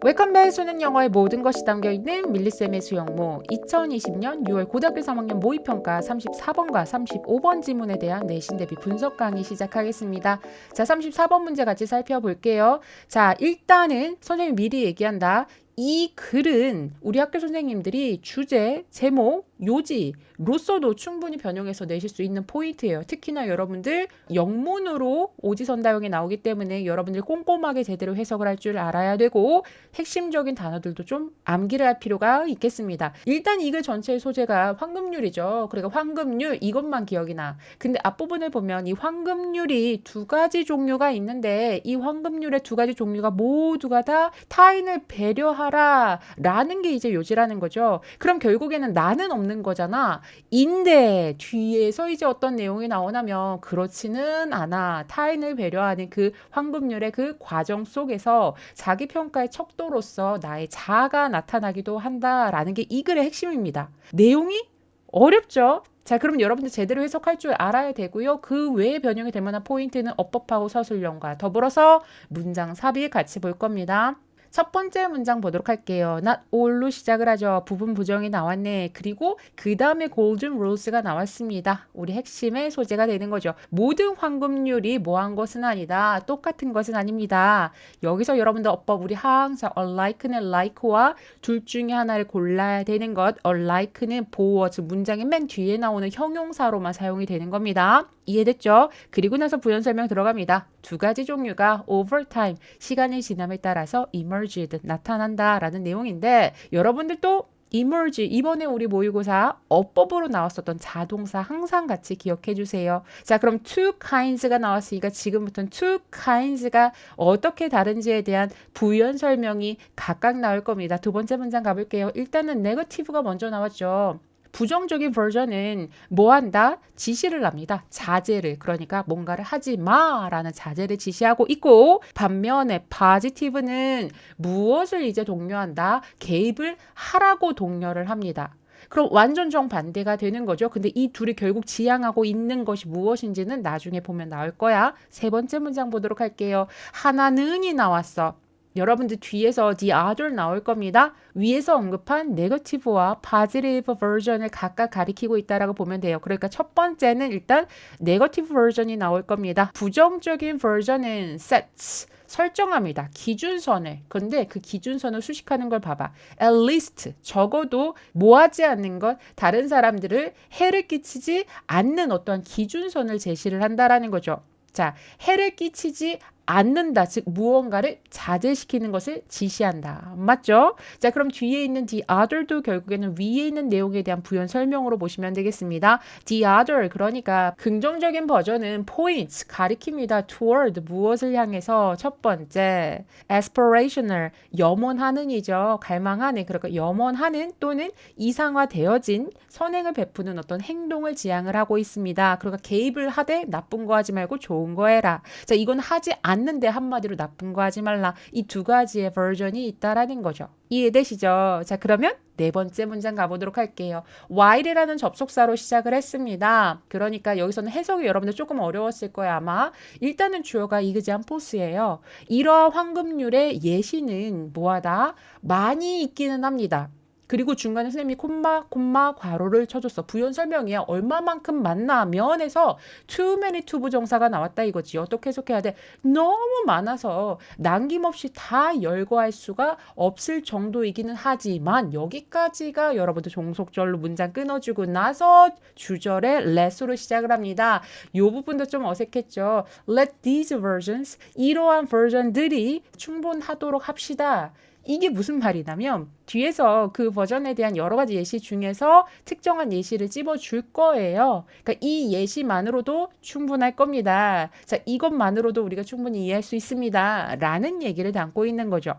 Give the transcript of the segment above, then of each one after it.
웰컴백 수능 영어의 모든 것이 담겨있는 밀리쌤의 수영모 2020년 6월 고등학교 3학년 모의평가 34번과 35번 지문에 대한 내신 대비 분석 강의 시작하겠습니다. 자, 34번 문제 같이 살펴볼게요. 자, 일단은 선생님 미리 얘기한다. 이 글은 우리 학교 선생님들이 주제, 제목, 요지로서도 충분히 변형해서 내실 수 있는 포인트예요. 특히나 여러분들 영문으로 오지선다형이 나오기 때문에 여러분들 꼼꼼하게 제대로 해석을 할 줄 알아야 되고 핵심적인 단어들도 좀 암기를 할 필요가 있겠습니다. 일단 이 글 전체의 소재가 황금률이죠. 그러니까 황금률 이것만 기억이 나. 근데 앞부분을 보면 이 황금률이 두 가지 종류가 있는데 이 황금률의 두 가지 종류가 모두가 다 타인을 배려하라 라는 게 이제 요지라는 거죠. 그럼 결국에는 나는 없는 거잖아. 인데 뒤에서 이제 어떤 내용이 나오냐면 그렇지는 않아. 타인을 배려하는 그 황금률의 그 과정 속에서 자기 평가의 척도로서 나의 자아가 나타나기도 한다라는 게 이 글의 핵심입니다. 내용이 어렵죠? 자, 그럼 여러분들 제대로 해석할 줄 알아야 되고요. 그 외에 변형이 될 만한 포인트는 어법하고 서술형과 더불어서 문장 삽입 같이 볼 겁니다. 첫 번째 문장 보도록 할게요. Not all로 시작을 하죠. 부분 부정이 나왔네. 그리고 그 다음에 golden rules가 나왔습니다. 우리 핵심의 소재가 되는 거죠. 모든 황금률이 뭐한 것은 아니다. 똑같은 것은 아닙니다. 여기서 여러분들 어법 우리 항상 unlike는 like와 둘 중에 하나를 골라야 되는 것. unlike는 보어, 즉 문장의 맨 뒤에 나오는 형용사로만 사용이 되는 겁니다. 이해됐죠? 그리고 나서 부연 설명 들어갑니다. 두 가지 종류가 over time, 시간의 지남에 따라서 emerged, 나타난다라는 내용인데 여러분들 또 emerge, 이번에 우리 모의고사 어법으로 나왔었던 자동사 항상 같이 기억해 주세요. 자, 그럼 two kinds가 나왔으니까 지금부터는 two kinds가 어떻게 다른지에 대한 부연 설명이 각각 나올 겁니다. 두 번째 문장 가볼게요. 일단은 negative가 먼저 나왔죠. 부정적인 버전은 뭐 한다? 지시를 합니다. 자제를. 그러니까 뭔가를 하지 마라는 자제를 지시하고 있고 반면에 positive는 무엇을 이제 독려한다? 개입을 하라고 독려를 합니다. 그럼 완전 정반대가 되는 거죠. 근데 이 둘이 결국 지향하고 있는 것이 무엇인지는 나중에 보면 나올 거야. 세 번째 문장 보도록 할게요. 하나는이 나왔어. 여러분들 뒤에서 the other 나올 겁니다. 위에서 언급한 negative와 positive version을 각각 가리키고 있다라고 보면 돼요. 그러니까 첫 번째는 일단 negative version이 나올 겁니다. 부정적인 version은 sets, 설정합니다. 기준선을. 근데 그 기준선을 수식하는 걸 봐봐. at least, 적어도 뭐하지 않는 것, 다른 사람들을 해를 끼치지 않는 어떠한 기준선을 제시를 한다라는 거죠. 자, 해를 끼치지 않는다, 즉 무언가를 자제시키는 것을 지시한다. 맞죠? 자, 그럼 뒤에 있는 the other도 결국에는 위에 있는 내용에 대한 부연 설명으로 보시면 되겠습니다. the other, 그러니까 긍정적인 버전은 points, 가리킵니다. toward, 무엇을 향해서. 첫 번째, aspirational, 염원하는 이죠. 갈망하는, 그러니까 염원하는 또는 이상화되어진 선행을 베푸는 어떤 행동을 지향을 하고 있습니다. 그러니까 개입을 하되 나쁜 거 하지 말고 좋은 거 해라. 자, 이건 하지 않는데 한마디로 나쁜 거 하지 말라. 이 두 가지의 버전이 있다라는 거죠. 이해되시죠? 자, 그러면 네 번째 문장 가보도록 할게요. while이라는 접속사로 시작을 했습니다. 그러니까 여기서는 해석이 여러분들 조금 어려웠을 거예요, 아마. 일단은 주어가 이그지한 포스예요. 이러한 황금률의 예시는 뭐하다? 많이 있기는 합니다. 그리고 중간에 선생님이 콤마 괄호를 쳐줬어. 부연 설명이야. 얼마만큼 많나면 해서 too many to 부정사가 나왔다 이거지. 어떻게 해석해야 돼? 너무 많아서 남김없이 다 열거할 수가 없을 정도이기는 하지만 여기까지가 여러분들 종속절로 문장 끊어주고 나서 주절에 let으로 시작을 합니다. 이 부분도 좀 어색했죠. Let these versions, 이러한 버전들이 충분하도록 합시다. 이게 무슨 말이냐면 뒤에서 그 버전에 대한 여러 가지 예시 중에서 특정한 예시를 찝어줄 거예요. 그러니까 이 예시만으로도 충분할 겁니다. 자, 이것만으로도 우리가 충분히 이해할 수 있습니다. 라는 얘기를 담고 있는 거죠.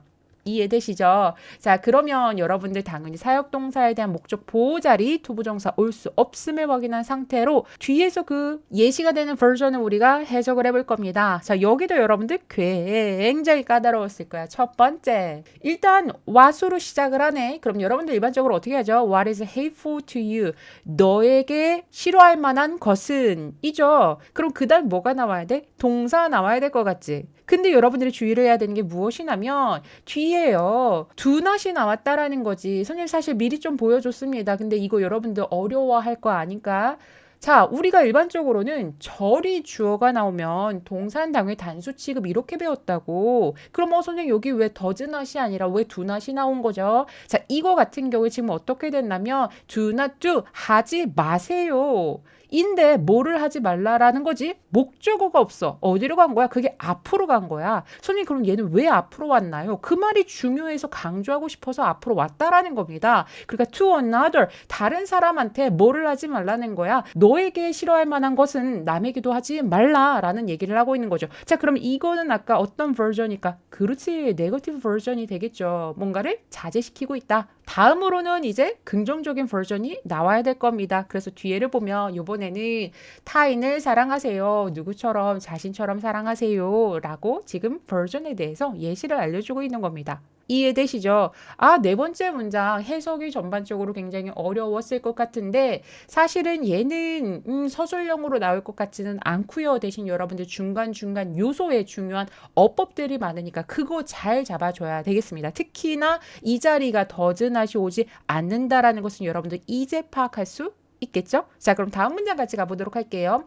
이해되시죠? 자, 그러면 여러분들 당연히 사역동사에 대한 목적 보호자리 투부정사 올 수 없음을 확인한 상태로 뒤에서 그 예시가 되는 버전을 우리가 해석을 해볼 겁니다. 자, 여기도 여러분들 굉장히 까다로웠을 거야. 첫 번째, 일단 what으로 시작을 하네. 그럼 여러분들 일반적으로 어떻게 하죠? What is hateful to you? 너에게 싫어할 만한 것은 이죠. 그럼 그 다음 뭐가 나와야 돼? 동사 나와야 될 것 같지? 근데 여러분들이 주의를 해야 되는 게 무엇이냐면 뒤에 이게요. do not이 나왔다라는 거지. 선생님 사실 미리 좀 보여줬습니다. 근데 이거 여러분들 어려워할 거 아닌가? 자, 우리가 일반적으로는 절이 주어가 나오면 동사는 당연히 단수 취급 이렇게 배웠다고. 그럼 선생님 여기 왜 does not이 아니라 왜 do not이 나온 거죠? 자, 이거 같은 경우에 지금 어떻게 됐냐면 do not do 하지 마세요. 인데 뭐를 하지 말라라는 거지? 목적어가 없어. 어디로 간 거야? 그게 앞으로 간 거야. 선생님 그럼 얘는 왜 앞으로 왔나요? 그 말이 중요해서 강조하고 싶어서 앞으로 왔다라는 겁니다. 그러니까 to another, 다른 사람한테 뭐를 하지 말라는 거야? 너에게 싫어할 만한 것은 남에게도 하지 말라라는 얘기를 하고 있는 거죠. 자, 그럼 이거는 아까 어떤 버전일까? 그렇지, 네거티브 버전이 되겠죠. 뭔가를 자제시키고 있다. 다음으로는 이제 긍정적인 버전이 나와야 될 겁니다. 그래서 뒤에를 보면 이번에는 타인을 사랑하세요. 누구처럼 자신처럼 사랑하세요. 라고 지금 버전에 대해서 예시를 알려주고 있는 겁니다. 이해되시죠? 네 번째 문장 해석이 전반적으로 굉장히 어려웠을 것 같은데 사실은 얘는 서술형으로 나올 것 같지는 않고요. 대신 여러분들 중간중간 요소에 중요한 어법들이 많으니까 그거 잘 잡아줘야 되겠습니다. 특히나 이 자리가 does not이 오지 않는다라는 것은 여러분들 이제 파악할 수 있겠죠? 자, 그럼 다음 문장 같이 가보도록 할게요.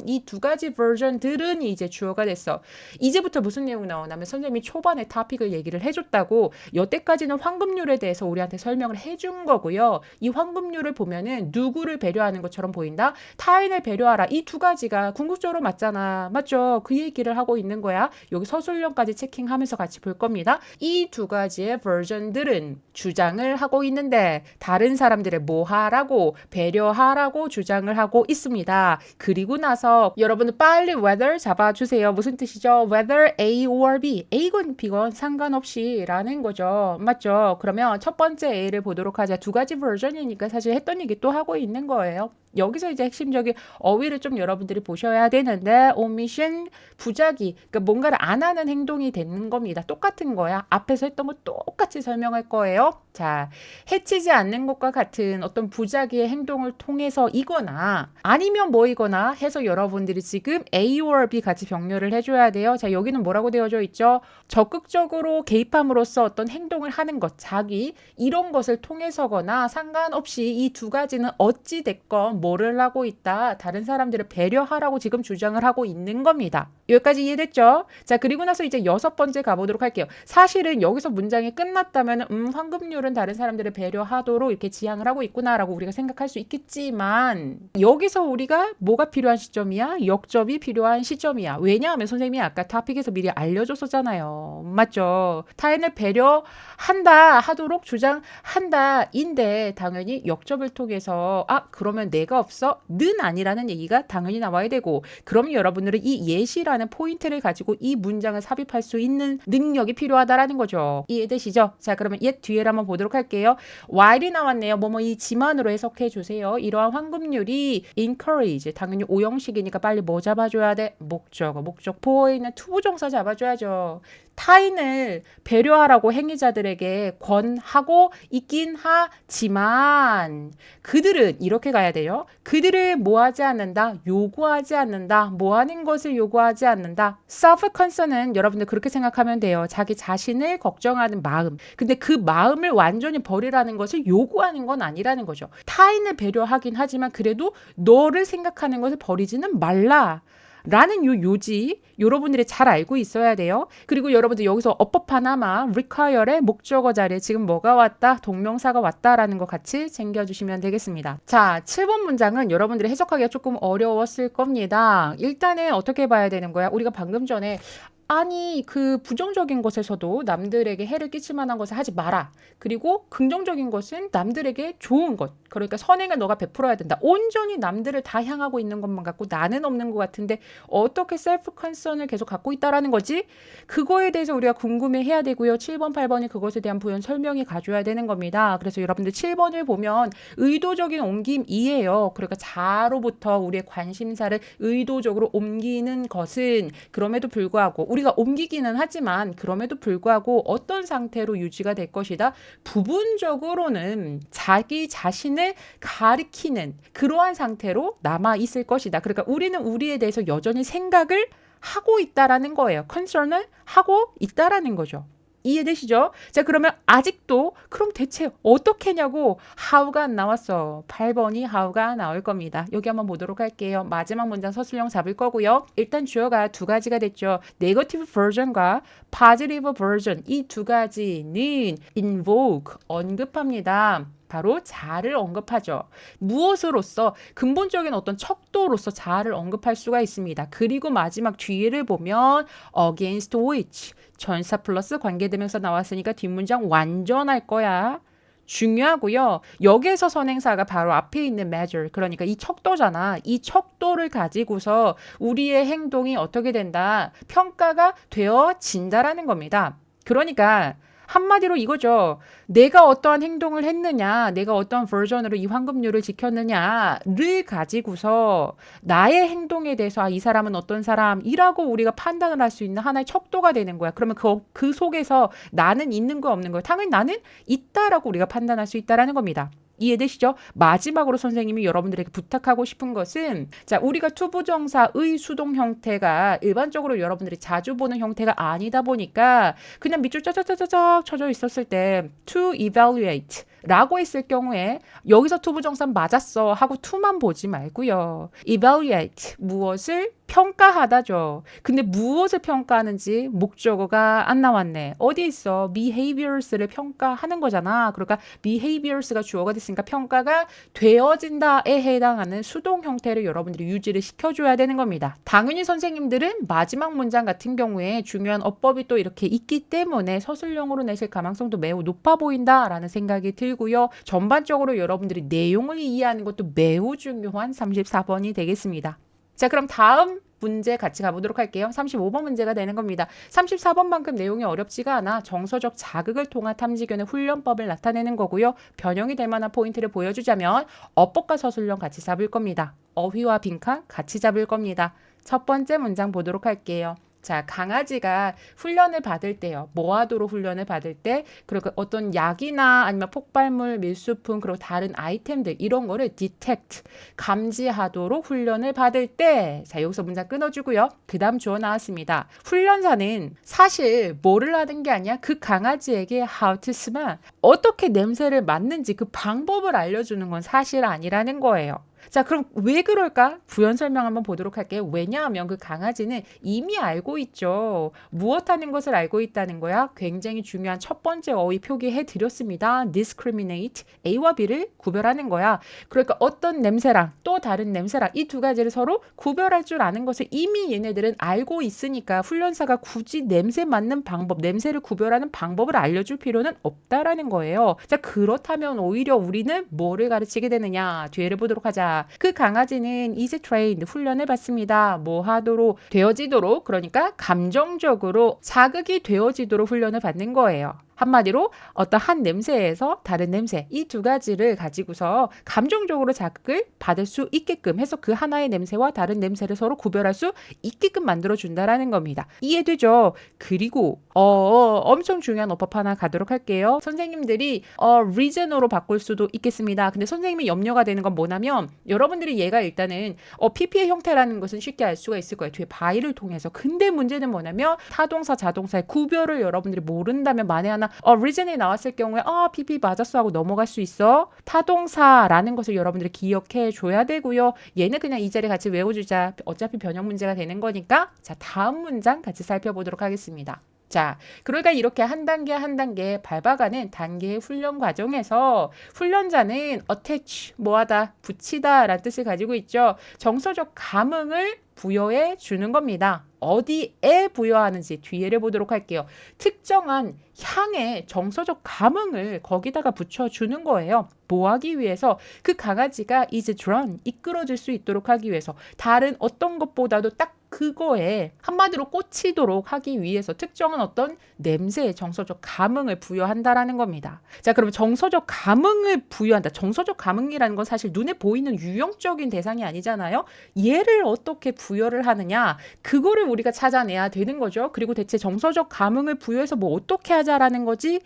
이 두 가지 버전들은 이제 주어가 됐어. 이제부터 무슨 내용 나오냐면 선생님이 초반에 토픽을 얘기를 해줬다고 여태까지는 황금률에 대해서 우리한테 설명을 해준 거고요. 이 황금률을 보면은 누구를 배려하는 것처럼 보인다? 타인을 배려하라. 이 두 가지가 궁극적으로 맞잖아. 맞죠? 그 얘기를 하고 있는 거야. 여기 서술형까지 체킹하면서 같이 볼 겁니다. 이 두 가지의 버전들은 주장을 하고 있는데 다른 사람들을 뭐 하라고 배려하라고 주장을 하고 있습니다. 그리고 나서 여러분은 빨리 whether 잡아주세요. 무슨 뜻이죠? whether A or B. A건 B건 상관없이 라는 거죠. 맞죠? 그러면 첫 번째 A를 보도록 하자. 두 가지 버전이니까 사실 했던 얘기 또 하고 있는 거예요. 여기서 이제 핵심적인 어휘를 좀 여러분들이 보셔야 되는데 omission, 부작위, 그러니까 뭔가를 안 하는 행동이 되는 겁니다. 똑같은 거야. 앞에서 했던 거 똑같이 설명할 거예요. 자, 해치지 않는 것과 같은 어떤 부작위의 행동을 통해서이거나 아니면 뭐이거나 해서 여러분들이 지금 A or B 같이 병렬을 해줘야 돼요. 자, 여기는 뭐라고 되어져 있죠? 적극적으로 개입함으로써 어떤 행동을 하는 것, 자기 이런 것을 통해서거나 상관없이 이 두 가지는 어찌 됐건 뭐를 하고 있다. 다른 사람들을 배려하라고 지금 주장을 하고 있는 겁니다. 여기까지 이해됐죠? 자, 그리고 나서 이제 여섯 번째 가보도록 할게요. 사실은 여기서 문장이 끝났다면 황금률은 다른 사람들을 배려하도록 이렇게 지향을 하고 있구나라고 우리가 생각할 수 있겠지만 여기서 우리가 뭐가 필요한 시점이야? 역접이 필요한 시점이야. 왜냐하면 선생님이 아까 토픽에서 미리 알려줬었잖아요. 맞죠? 타인을 배려한다 하도록 주장한다 인데 당연히 역접을 통해서 그러면 내가 없어? 는 아니라는 얘기가 당연히 나와야 되고 그럼 여러분들은 이 예시라는 포인트를 가지고 이 문장을 삽입할 수 있는 능력이 필요하다라는 거죠. 이해되시죠? 자, 그러면 옛 뒤에를 한번 보도록 할게요. while이 나왔네요. 이 지만으로 해석해 주세요. 이러한 황금률이 encourage, 당연히 오형식이니까 빨리 뭐 잡아줘야 돼? 목적어, 목적보호에 있는 투부정사 잡아줘야죠. 타인을 배려하라고 행위자들에게 권하고 있긴 하지만 그들은 이렇게 가야 돼요. 그들을 뭐하지 않는다? 요구하지 않는다. 뭐하는 것을 요구하지 않는다. self-concern은 여러분들 그렇게 생각하면 돼요. 자기 자신을 걱정하는 마음. 근데 그 마음을 완전히 버리라는 것을 요구하는 건 아니라는 거죠. 타인을 배려하긴 하지만 그래도 너를 생각하는 것을 버리지는 말라. 라는 요지 여러분들이 잘 알고 있어야 돼요. 그리고 여러분들 여기서 어법 하나만 require의 목적어 자리에 지금 뭐가 왔다? 동명사가 왔다라는 거 같이 챙겨주시면 되겠습니다. 자, 7번 문장은 여러분들이 해석하기가 조금 어려웠을 겁니다. 일단은 어떻게 봐야 되는 거야? 우리가 방금 전에 아니 그 부정적인 것에서도 남들에게 해를 끼칠 만한 것을 하지 마라. 그리고 긍정적인 것은 남들에게 좋은 것. 그러니까 선행을 너가 베풀어야 된다. 온전히 남들을 다 향하고 있는 것만 갖고 나는 없는 것 같은데 어떻게 셀프 컨선을 계속 갖고 있다라는 거지? 그거에 대해서 우리가 궁금해해야 되고요. 7번, 8번이 그것에 대한 부연 설명이 가줘야 되는 겁니다. 그래서 여러분들 7번을 보면 의도적인 옮김이에요. 그러니까 자로부터 우리의 관심사를 의도적으로 옮기는 것은 그럼에도 불구하고 우리가 옮기기는 하지만 그럼에도 불구하고 어떤 상태로 유지가 될 것이다. 부분적으로는 자기 자신을 가리키는 그러한 상태로 남아 있을 것이다. 그러니까 우리는 우리에 대해서 여전히 생각을 하고 있다라는 거예요. 컨설을 하고 있다라는 거죠. 이해되시죠? 자, 그러면 아직도 그럼 대체 어떻게냐고 how가 안 나왔어. 8번이 how가 나올 겁니다. 여기 한번 보도록 할게요. 마지막 문장 서술형 잡을 거고요. 일단 주어가 두 가지가 됐죠. negative version과 positive version 이 두 가지는 invoke 언급합니다. 바로 자를 언급하죠. 무엇으로서 근본적인 어떤 척도로서 자를 언급할 수가 있습니다. 그리고 마지막 뒤를 보면 against which 전사 플러스 관계대명사 나왔으니까 뒷문장 완전할 거야. 중요하고요. 여기에서 선행사가 바로 앞에 있는 measure 그러니까 이 척도잖아. 이 척도를 가지고서 우리의 행동이 어떻게 된다? 평가가 되어진다라는 겁니다. 그러니까 한마디로 이거죠. 내가 어떠한 행동을 했느냐, 내가 어떠한 버전으로 이 환급률을 지켰느냐를 가지고서 나의 행동에 대해서 이 사람은 어떤 사람이라고 우리가 판단을 할 수 있는 하나의 척도가 되는 거야. 그러면 그 속에서 나는 있는 거 없는 거야. 당연히 나는 있다라고 우리가 판단할 수 있다라는 겁니다. 이해되시죠? 마지막으로 선생님이 여러분들에게 부탁하고 싶은 것은 자, 우리가 투부정사의 수동 형태가 일반적으로 여러분들이 자주 보는 형태가 아니다 보니까 그냥 밑줄 짜자자자작 쳐져 있었을 때 to evaluate 라고 했을 경우에 여기서 투부정사 맞았어 하고 to만 보지 말고요. evaluate 무엇을 평가하다죠. 근데 무엇을 평가하는지 목적어가 안 나왔네. 어디 있어? behaviors를 평가하는 거잖아. 그러니까 behaviors가 주어가 됐으니까 평가가 되어진다에 해당하는 수동 형태를 여러분들이 유지를 시켜줘야 되는 겁니다. 당연히 선생님들은 마지막 문장 같은 경우에 중요한 어법이 또 이렇게 있기 때문에 서술형으로 내실 가망성도 매우 높아 보인다라는 생각이 들고요. 전반적으로 여러분들이 내용을 이해하는 것도 매우 중요한 34번이 되겠습니다. 자, 그럼 다음 문제 같이 가보도록 할게요. 35번 문제가 되는 겁니다. 34번만큼 내용이 어렵지가 않아 정서적 자극을 통한 탐지견의 훈련법을 나타내는 거고요. 변형이 될 만한 포인트를 보여주자면 어법과 서술형 같이 잡을 겁니다. 어휘와 빈칸 같이 잡을 겁니다. 첫 번째 문장 보도록 할게요. 자, 강아지가 훈련을 받을 때요. 뭐 하도록 훈련을 받을 때? 그리고 어떤 약이나 아니면 폭발물, 밀수품, 그리고 다른 아이템들 이런 거를 detect, 감지하도록 훈련을 받을 때 자, 여기서 문장 끊어주고요. 그 다음 주어 나왔습니다. 훈련사는 사실 뭐를 하는 게 아니야? 그 강아지에게 how to smell, 어떻게 냄새를 맡는지 그 방법을 알려주는 건 사실 아니라는 거예요. 자, 그럼 왜 그럴까? 부연 설명 한번 보도록 할게요. 왜냐하면 그 강아지는 이미 알고 있죠. 무엇하는 것을 알고 있다는 거야? 굉장히 중요한 첫 번째 어휘 표기해 드렸습니다. discriminate, A와 B를 구별하는 거야. 그러니까 어떤 냄새랑 또 다른 냄새랑 이 두 가지를 서로 구별할 줄 아는 것을 이미 얘네들은 알고 있으니까 훈련사가 굳이 냄새 맡는 방법, 냄새를 구별하는 방법을 알려줄 필요는 없다라는 거예요. 자, 그렇다면 오히려 우리는 뭐를 가르치게 되느냐? 뒤에를 보도록 하자. 그 강아지는 이제 trained, 훈련을 받습니다. 뭐 하도록 되어지도록, 그러니까 감정적으로 자극이 되어지도록 훈련을 받는 거예요. 한마디로 어떤 한 냄새에서 다른 냄새 이 두 가지를 가지고서 감정적으로 자극을 받을 수 있게끔 해서 그 하나의 냄새와 다른 냄새를 서로 구별할 수 있게끔 만들어준다라는 겁니다. 이해되죠? 그리고 엄청 중요한 어법 하나 가도록 할게요. 선생님들이 reason으로 바꿀 수도 있겠습니다. 근데 선생님이 염려가 되는 건 뭐냐면 여러분들이 얘가 일단은 PP의 형태라는 것은 쉽게 알 수가 있을 거예요. 뒤에 by를 통해서. 근데 문제는 뭐냐면 타동사, 자동사의 구별을 여러분들이 모른다면 만에 하나 reason이 나왔을 경우에 PP 맞았어 하고 넘어갈 수 있어. 타동사라는 것을 여러분들이 기억해 줘야 되고요. 얘는 그냥 이 자리에 같이 외워주자. 어차피 변형 문제가 되는 거니까. 자, 다음 문장 같이 살펴보도록 하겠습니다. 자, 그러니까 이렇게 한 단계 한 단계 밟아가는 단계의 훈련 과정에서 훈련자는 attach, 뭐하다, 붙이다 라는 뜻을 가지고 있죠. 정서적 감흥을 부여해 주는 겁니다. 어디에 부여하는지 뒤에를 보도록 할게요. 특정한 향에 정서적 감흥을 거기다가 붙여주는 거예요. 뭐 하기 위해서? 그 강아지가 is drawn, 이끌어질 수 있도록 하기 위해서 다른 어떤 것보다도 딱 그거에 한마디로 꽂히도록 하기 위해서 특정한 어떤 냄새에 정서적 감흥을 부여한다라는 겁니다. 자, 그럼 정서적 감흥을 부여한다. 정서적 감흥이라는 건 사실 눈에 보이는 유형적인 대상이 아니잖아요. 얘를 어떻게 부여를 하느냐? 그거를 우리가 찾아내야 되는 거죠. 그리고 대체 정서적 감흥을 부여해서 뭐 어떻게 하자라는 거지에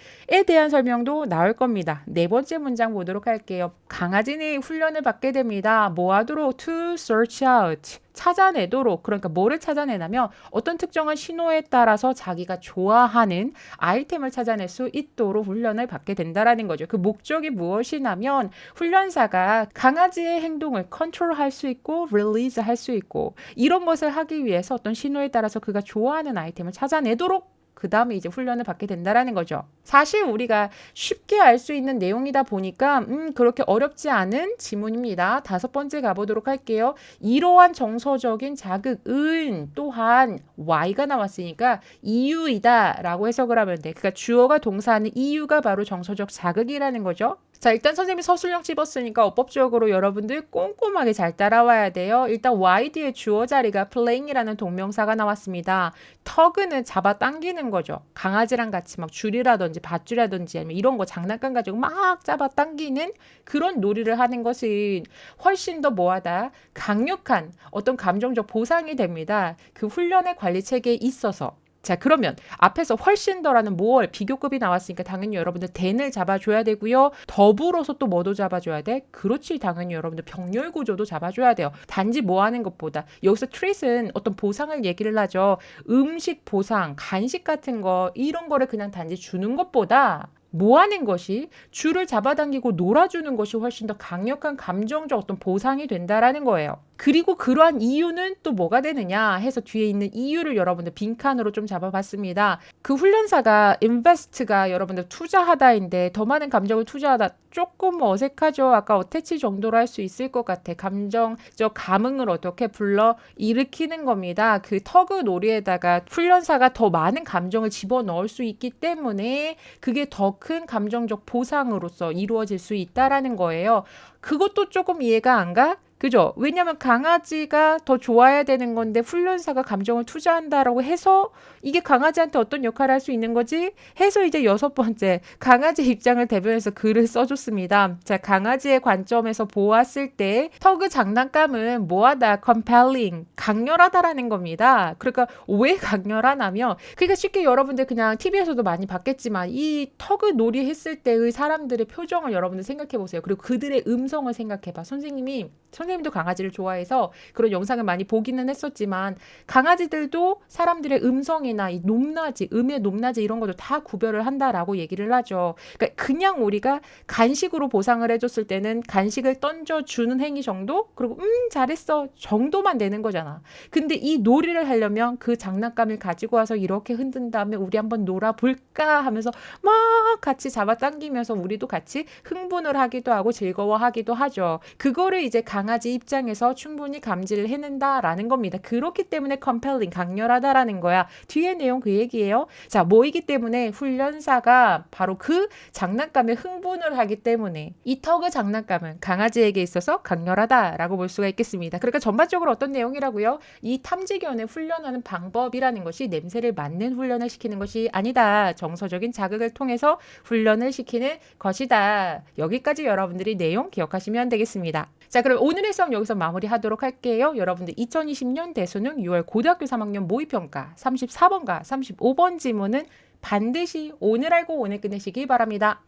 대한 설명도 나올 겁니다. 네 번째 문장 보도록 할게요. 강아지는 훈련을 받게 됩니다. 뭐 하도록? To search out, 찾아내도록, 그러니까 뭐를 찾아내냐면 어떤 특정한 신호에 따라서 자기가 좋아하는 아이템을 찾아낼 수 있도록 훈련을 받게 된다라는 거죠. 그 목적이 무엇이냐면 훈련사가 강아지의 행동을 컨트롤할 수 있고 릴리즈 할 수 있고 이런 것을 하기 위해서 어떤 신호에 따라서 그가 좋아하는 아이템을 찾아내도록 그 다음에 이제 훈련을 받게 된다라는 거죠. 사실 우리가 쉽게 알 수 있는 내용이다 보니까 그렇게 어렵지 않은 지문입니다. 5번째 가보도록 할게요. 이러한 정서적인 자극은 또한 Y가 나왔으니까 이유이다 라고 해석을 하면 돼. 그러니까 주어가 동사하는 이유가 바로 정서적 자극이라는 거죠. 자, 일단 선생님이 서술형 집었으니까 어법적으로 여러분들 꼼꼼하게 잘 따라와야 돼요. 일단 Y 뒤에 주어 자리가 playing이라는 동명사가 나왔습니다. 터그는 잡아당기는 거죠. 강아지랑 같이 막 줄이라든지 밧줄이라든지 아니면 이런 거 장난감 가지고 막 잡아당기는 그런 놀이를 하는 것은 훨씬 더 뭐하다? 강력한 어떤 감정적 보상이 됩니다. 그 훈련의 관리 체계에 있어서. 자, 그러면 앞에서 훨씬 더라는 모월 비교급이 나왔으니까 당연히 여러분들 then을 잡아줘야 되고요. 더불어서 또 뭐도 잡아줘야 돼? 그렇지, 당연히 여러분들 병렬 구조도 잡아줘야 돼요. 단지 뭐 하는 것보다 여기서 treat은 어떤 보상을 얘기를 하죠. 음식 보상, 간식 같은 거 이런 거를 그냥 단지 주는 것보다 뭐 하는 것이 줄을 잡아당기고 놀아주는 것이 훨씬 더 강력한 감정적 어떤 보상이 된다라는 거예요. 그리고 그러한 이유는 또 뭐가 되느냐 해서 뒤에 있는 이유를 여러분들 빈칸으로 좀 잡아봤습니다. 그 훈련사가 invest가 여러분들 투자하다인데 더 많은 감정을 투자하다 조금 어색하죠. 아까 어태치 정도로 할 수 있을 것 같아. 감정적 감흥을 어떻게 불러 일으키는 겁니다. 그 터그 놀이에다가 훈련사가 더 많은 감정을 집어넣을 수 있기 때문에 그게 더 큰 감정적 보상으로서 이루어질 수 있다라는 거예요. 그것도 조금 이해가 안 가? 그죠? 왜냐면 강아지가 더 좋아야 되는 건데 훈련사가 감정을 투자한다라고 해서 이게 강아지한테 어떤 역할을 할 수 있는 거지? 해서 이제 6번째 강아지 입장을 대변해서 글을 써줬습니다. 자, 강아지의 관점에서 보았을 때 터그 장난감은 뭐하다? compelling, 강렬하다라는 겁니다. 그러니까 왜 강렬하냐면 그러니까 쉽게 여러분들 그냥 TV에서도 많이 봤겠지만 이 터그 놀이 했을 때의 사람들의 표정을 여러분들 생각해 보세요. 그리고 그들의 음성을 생각해 봐. 선생님도 강아지를 좋아해서 그런 영상을 많이 보기는 했었지만 강아지들도 사람들의 음성이나 이 높낮이, 음의 높낮이 이런 것도 다 구별을 한다라고 얘기를 하죠. 그러니까 그냥 우리가 간식으로 보상을 해줬을 때는 간식을 던져주는 행위 정도? 그리고 잘했어 정도만 되는 거잖아. 근데 이 놀이를 하려면 그 장난감을 가지고 와서 이렇게 흔든 다음에 우리 한번 놀아볼까 하면서 막 같이 잡아당기면서 우리도 같이 흥분을 하기도 하고 즐거워하기도 하죠. 그거를 이제 강아지 입장에서 충분히 감지를 해낸다라는 겁니다. 그렇기 때문에 compelling, 강렬하다라는 거야. 뒤에 내용 그 얘기예요. 자, 뭐이기 때문에 훈련사가 바로 그 장난감에 흥분을 하기 때문에 이 터그 장난감은 강아지에게 있어서 강렬하다라고 볼 수가 있겠습니다. 그러니까 전반적으로 어떤 내용이라고요? 이 탐지견을 훈련하는 방법이라는 것이 냄새를 맡는 훈련을 시키는 것이 아니다. 정서적인 자극을 통해서 훈련을 시키는 것이다. 여기까지 여러분들이 내용 기억하시면 되겠습니다. 자, 그럼 오늘의 수업 여기서 마무리하도록 할게요. 여러분들 2020년 대수능 6월 고등학교 3학년 모의평가 34번과 35번 지문은 반드시 오늘 알고 오늘 끝내시기 바랍니다.